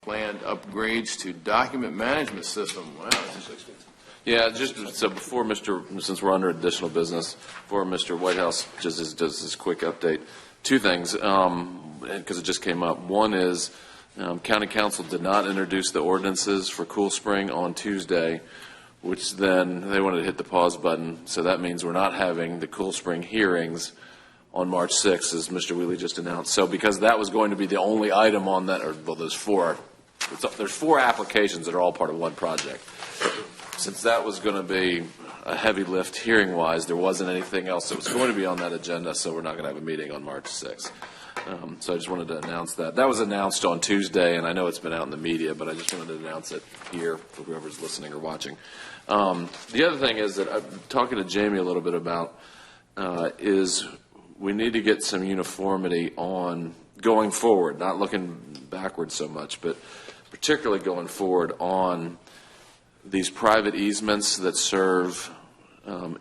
Planned upgrades to document management system. Wow, this is expensive. Yeah, just so before since we're under additional business, before Mr. Whitehouse just does this quick update, two things, because it just came up. One is County Council did not introduce the ordinances for Cool Spring on Tuesday, which then they wanted to hit the pause button. So that means we're not having the Cool Spring hearings on March 6th, as Mr. Wheelie just announced. So because that was going to be the only item on that, or well, there's four applications that are all part of one project. Since that was going to be a heavy lift hearing-wise, there wasn't anything else that was going to be on that agenda, so we're not going to have a meeting on March 6th. So I just wanted to announce that. That was announced on Tuesday, and I know it's been out in the media, but I just wanted to announce it here for whoever's listening or watching. The other thing is that I'm talking to Jamie a little bit about is we need to get some uniformity on going forward, not looking backwards so much, but particularly going forward on these private easements that serve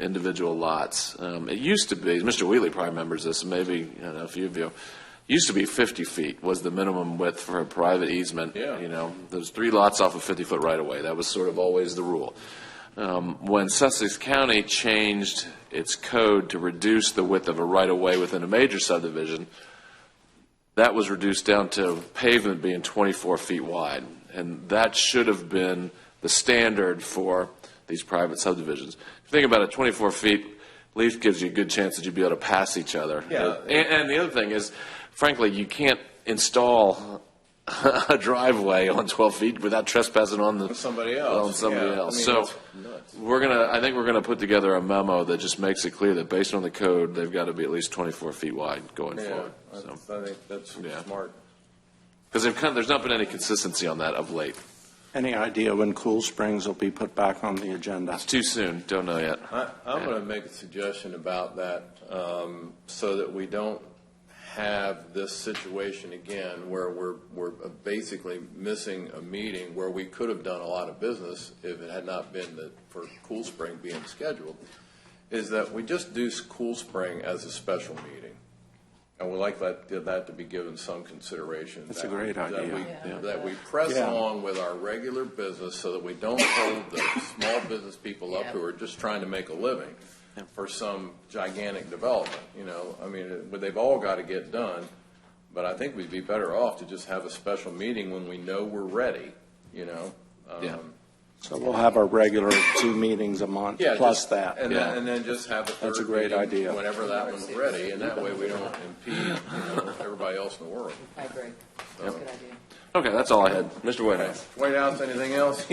individual lots. It used to be, Mr. Wheelie probably remembers this, maybe a few of you, it used to be 50 feet was the minimum width for a private easement. Yeah. You know, there's 3 lots off a 50-foot right-of-way. That was sort of always the rule. When Sussex County changed its code to reduce the width of a right-of-way within a major subdivision, that was reduced down to pavement being 24 feet wide, and that should have been the standard for these private subdivisions. If you think about it, 24 feet, at least gives you a good chance that you'd be able to pass each other. Yeah. And the other thing is, frankly, you can't install a driveway on 12 feet without trespassing on Somebody else. On somebody Yeah. else. I mean, So that's nuts. I think we're gonna put together a memo that just makes it clear that based on the code, they've got to be at least 24 feet wide going Yeah, forward. I think that's Yeah. smart. Because there's not been any consistency on that of late. Any idea when Cool Springs will be put back on the agenda? It's too soon. Don't know yet. I'm going to make a suggestion about that so that we don't have this situation again where we're basically missing a meeting where we could have done a lot of business if it had not been for Cool Spring being scheduled, is that we just do Cool Spring as a special meeting. And we'd like that to be given some consideration. That's a great idea. That we press Yeah. on with our regular business so that we don't hold the small business people up who are just trying to make a living for some gigantic development, you know. I mean, they've all got to get done, but I think we'd be better off to just have a special meeting when we know we're ready, you know. Yeah. So we'll have our regular 2 meetings a month Yeah, plus just- that. And then just have a That's a third great meeting idea. whenever that one's ready, and that way we don't impede, everybody else in the world. I agree. That's a good idea. Okay, that's all I had. Mr. Whitehouse. White House, anything else?